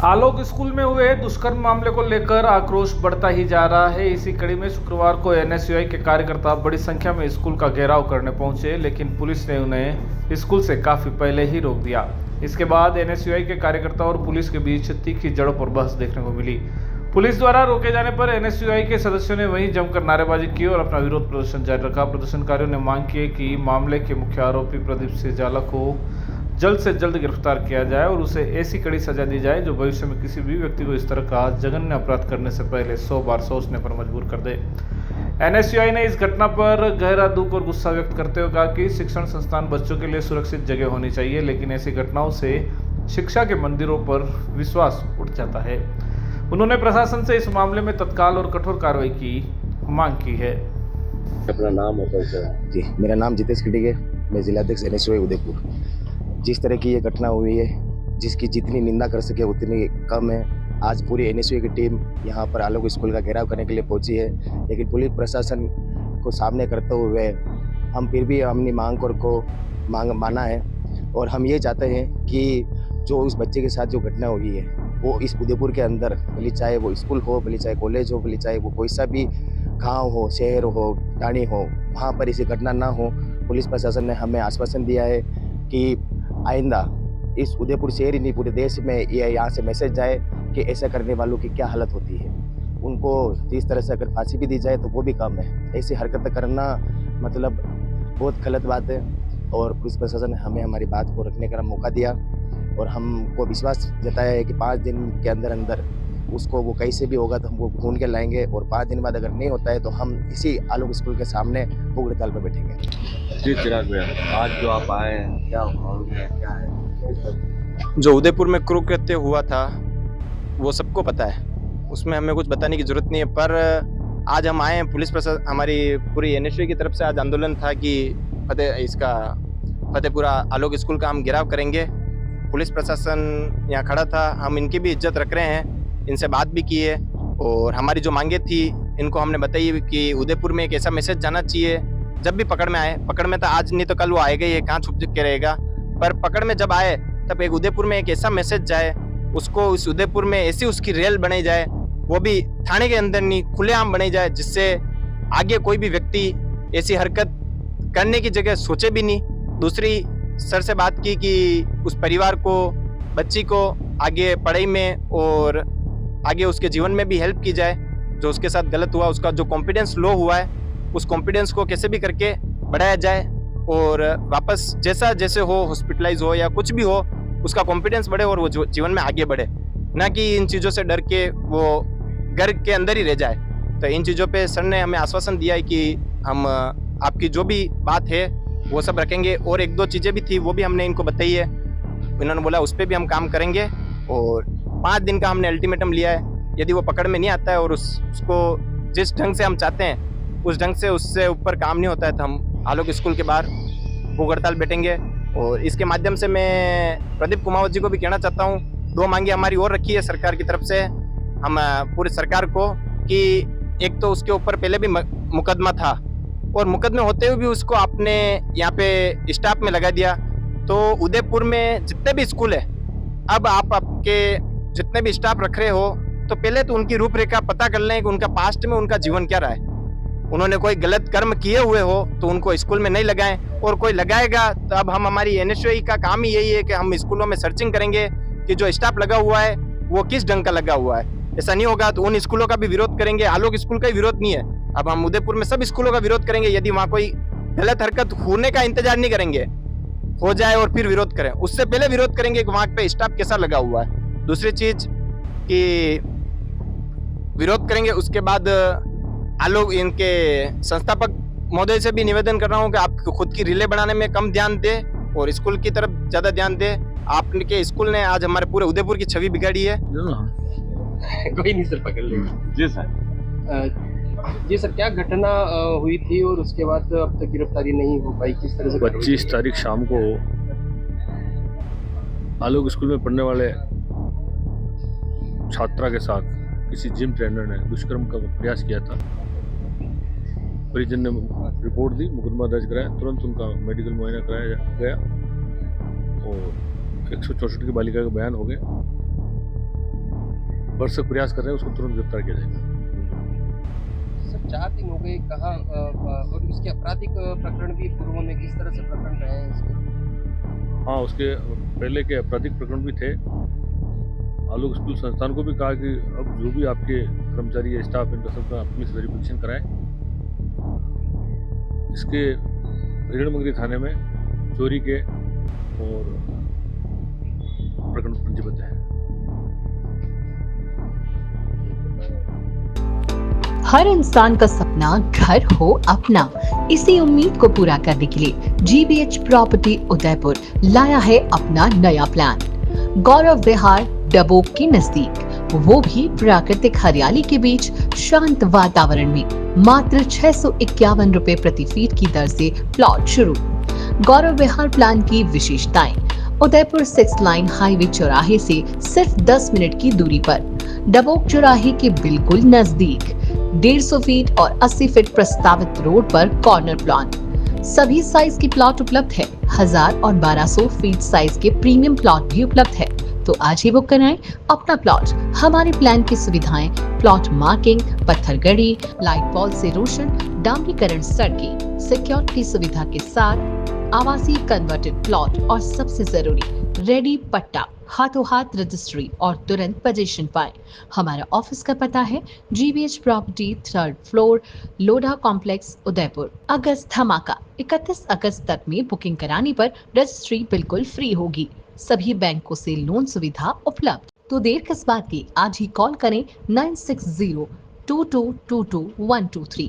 आलोक school में हुए दुष्कर्म मामले को लेकर आक्रोश बढ़ता ही जा रहा है। इसी कड़ी में शुक्रवार को एनएसयूआई के कार्यकर्ता बड़ी संख्या में स्कूल का घेराव करने पहुंचे, लेकिन पुलिस ने उन्हें स्कूल से काफी पहले ही रोक दिया। इसके बाद एनएसयूआई के कार्यकर्ता और पुलिस के बीच तीखी जड़ों पर बहस देखने को मिली। पुलिस द्वारा रोके जाने पर एनएसयूआई के सदस्यों ने वहीं जमकर नारेबाजी की और अपना विरोध प्रदर्शन जारी रखा। प्रदर्शनकारियों ने मांग की कि मामले के मुख्य आरोपी प्रदीप सेजाला को जल्द से जल्द गिरफ्तार किया जाए और उसे ऐसी कड़ी सजा दी जाए जो भविष्य में किसी भी व्यक्ति को इस तरह का जघन्य अपराध करने से पहले 100 बार सोचने पर मजबूर कर दे। एनएसयूआई ने इस घटना पर गहरा दुख और गुस्सा व्यक्त करते हुए कहा कि शिक्षण संस्थान बच्चों के लिए सुरक्षित जगह होनी चाहिए, लेकिन ऐसी घटनाओं से शिक्षा के मंदिरों पर विश्वास उठ जाता है। उन्होंने प्रशासन से इस मामले में तत्काल और कठोर कार्रवाई की मांग की है। अपना नाम और परिचय। जी, मेरा नाम जितेश खटीक है। मैं जिलाध्यक्ष एनएसयूआई उदयपुर। जिस तरह की ये घटना हुई है, जिसकी जितनी निंदा कर सके उतनी कम है। आज पूरी एनएसयूआई की टीम यहाँ पर आलोक स्कूल का घेराव करने के लिए पहुंची है, लेकिन पुलिस प्रशासन को सामने करते हुए हम फिर भी अपनी मांग को माना है। और हम ये चाहते हैं कि जो उस बच्चे के साथ जो घटना हुई है वो इस उदयपुर के अंदर, भले चाहे वो स्कूल हो, भले चाहे कॉलेज हो, भले चाहे वो कोई सा भी गाँव हो, शहर हो, टाणी हो, वहाँ पर ऐसी घटना ना हो। पुलिस प्रशासन ने हमें आश्वासन दिया है कि आइंदा इस उदयपुर शहर ही नहीं पूरे देश में ये यहाँ से मैसेज जाए कि ऐसा करने वालों की क्या हालत होती है। उनको जिस तरह से अगर फांसी भी दी जाए तो वो भी कम है। ऐसी हरकत करना मतलब बहुत गलत बात है। और पुलिस प्रशासन ने हमें हमारी बात को रखने का मौका दिया और हमको विश्वास जताया है कि 5 दिन के अंदर अंदर उसको वो कैसे भी होगा तो हमको ढूंढ के लाएंगे। और 5 दिन बाद अगर नहीं होता है तो हम इसी आलोक स्कूल के सामने भूख हड़ताल पर बैठेंगे। जी चिराग भैया, आज जो आप आए हैं क्या माहौल है, क्या है? जो उदयपुर में कुकृत्य हुआ था वो सबको पता है, उसमें हमें कुछ बताने की जरूरत नहीं है। पर आज हम आए हैं, पुलिस प्रशासन, हमारी पूरी एनएसयूआई की तरफ से आज आंदोलन था कि फतेहपुरा आलोक स्कूल का हम घेराव करेंगे। पुलिस प्रशासन यहाँ खड़ा था, हम इनकी भी इज्जत रख रहे हैं, इनसे बात भी की है और हमारी जो मांगे थी इनको हमने बताई कि उदयपुर में एक ऐसा मैसेज जाना चाहिए। जब भी पकड़ में आए, पकड़ में तो आज नहीं तो कल वो आएगा ही, कहाँ छुप के रहेगा, पर पकड़ में जब आए तब एक उदयपुर में एक ऐसा मैसेज जाए, उसको इस उदयपुर में ऐसी उसकी रेल बनाई जाए, वो भी थाने के अंदर नहीं, खुलेआम बनाई जाए, जिससे आगे कोई भी व्यक्ति ऐसी हरकत करने की जगह सोचे भी नहीं। दूसरी सर से बात की कि उस परिवार को, बच्ची को आगे पढ़ाई में और आगे उसके जीवन में भी हेल्प की जाए। जो उसके साथ गलत हुआ, उसका जो कॉन्फिडेंस लो हुआ है, उस कॉन्फिडेंस को कैसे भी करके बढ़ाया जाए और वापस जैसा जैसे हो, हॉस्पिटलाइज हो या कुछ भी हो, उसका कॉन्फिडेंस बढ़े और वो जीवन में आगे बढ़े, ना कि इन चीज़ों से डर के वो घर के अंदर ही रह जाए। तो इन चीज़ों पे सर ने हमें आश्वासन दिया है कि हम आपकी जो भी बात है वो सब रखेंगे। और 1-2 चीज़ें भी थी वो भी हमने इनको बताई है, इन्होंने बोला उस पर भी हम काम करेंगे। और 5 दिन का हमने अल्टीमेटम लिया है। यदि वो पकड़ में नहीं आता है और उसको जिस ढंग से हम चाहते हैं उस ढंग से उससे ऊपर काम नहीं होता है तो हम आलोक स्कूल के बाहर भूख हड़ताल बैठेंगे। और इसके माध्यम से मैं प्रदीप कुमावत जी को भी कहना चाहता हूँ, 2 मांगे हमारी और रखी है सरकार की तरफ से। हम पूरी सरकार को कि एक तो उसके ऊपर पहले भी मुकदमा था और मुकदमे होते हुए भी उसको आपने यहाँ पे स्टाफ में लगा दिया। तो उदयपुर में जितने भी स्कूल है, अब आप आपके जितने भी स्टाफ रख रहे हो तो पहले तो उनकी रूपरेखा पता कर लें कि उनका पास्ट में उनका जीवन क्या रहा है। उन्होंने कोई गलत कर्म किए हुए हो तो उनको स्कूल में नहीं लगाएं, और कोई लगाएगा तो अब हमारी एनएसयूआई का काम ही यही है कि हम स्कूलों में सर्चिंग करेंगे कि जो स्टाफ लगा हुआ है वो किस ढंग का लगा हुआ है। ऐसा नहीं होगा तो उन स्कूलों का भी विरोध करेंगे। आलोक स्कूल का ही विरोध नहीं है, अब हम उदयपुर में सब स्कूलों का विरोध करेंगे। यदि वहाँ कोई गलत हरकत होने का इंतजार नहीं करेंगे, हो जाए और फिर विरोध करें, उससे पहले विरोध करेंगे कि वहाँ पे स्टाफ कैसा लगा हुआ है। दूसरी चीज कि विरोध करेंगे, उसके बाद आलोक इनके संस्थापक महोदय से भी निवेदन कर रहा हूँ कि आप खुद की रिले बनाने में कम ध्यान दें और स्कूल की तरफ ज्यादा ध्यान दें। आपके स्कूल ने आज हमारे पूरे उदयपुर की छवि बिगाड़ी है। कोई नहीं सर, पकड़ ले। जी सर। जी सर, क्या घटना हुई थी और उसके बाद अब तक गिरफ्तारी नहीं हो पाई, किस तरह से? 25 तारीख शाम को आलोक स्कूल में पढ़ने वाले छात्रा के साथ किसी जिम ट्रेनर ने दुष्कर्म का प्रयास किया था। परिजन ने रिपोर्ट दी, मुकदमा दर्ज कराया, तुरंत उनका मेडिकल मुआयना कराया गया और 164 की बालिका का बयान हो गया। भरसक प्रयास कर रहे हैं, उसको तुरंत गिरफ्तार किया जाएगा। सर 4 दिन हो गए कहाँ और उसके आपराधिक प्रकरण भी पूर्व में किस तरह से प्रकरण रहे हैं इसके? हाँ, उसके पहले के आपराधिक प्रकरण भी थे। आलोक स्कूल संस्थान को भी कहा कि अब जो भी आपके कर्मचारी या स्टाफ इनका सबका पुलिस वेरिफिकेशन कराएं। इसके हिरणमंगरी थाने में चोरी के और प्रकरण पंजीबद्ध है। हर इंसान का सपना घर हो अपना। इसी उम्मीद को पूरा करने के लिए GBH प्रॉपर्टी उदयपुर लाया है अपना नया प्लान। गौरव विहार डबोक के नजदीक, वो भी प्राकृतिक हरियाली के बीच शांत वातावरण में। मात्र 651 रुपए प्रति फीट की दर से प्लॉट शुरू। गौरव विहार प्लान की विशेषताएं: उदयपुर 6 लाइन हाईवे चौराहे से सिर्फ 10 मिनट की दूरी पर, डबोक चौराहे के बिल्कुल नजदीक, 150 फीट और 80 फीट प्रस्तावित रोड पर कॉर्नर प्लॉट। सभी साइज की प्लॉट उपलब्ध है। 1000 और 1200 फीट साइज के प्रीमियम प्लॉट भी उपलब्ध है। तो आज ही बुक कराएं अपना प्लॉट। हमारे प्लान की सुविधाएं: प्लॉट मार्किंग, पत्थरगड़ी, लाइट बॉल से रोशन, डामरीकरण सड़कें, सिक्योरिटी सुविधा के साथ आवासीय कन्वर्टेड प्लॉट और सबसे जरूरी रेडी पट्टा, हाथों हाथ रजिस्ट्री और तुरंत पोजीशन पाएं। हमारा ऑफिस का पता है GBH property 3rd floor, Lodha complex, Udaipur. अगस्त धमाका: 31 अगस्त तक में बुकिंग कराने पर रजिस्ट्री बिल्कुल फ्री होगी। सभी बैंकों से लोन सुविधा उपलब्ध। तो देर किस बात की, आज ही कॉल करें 9602222123।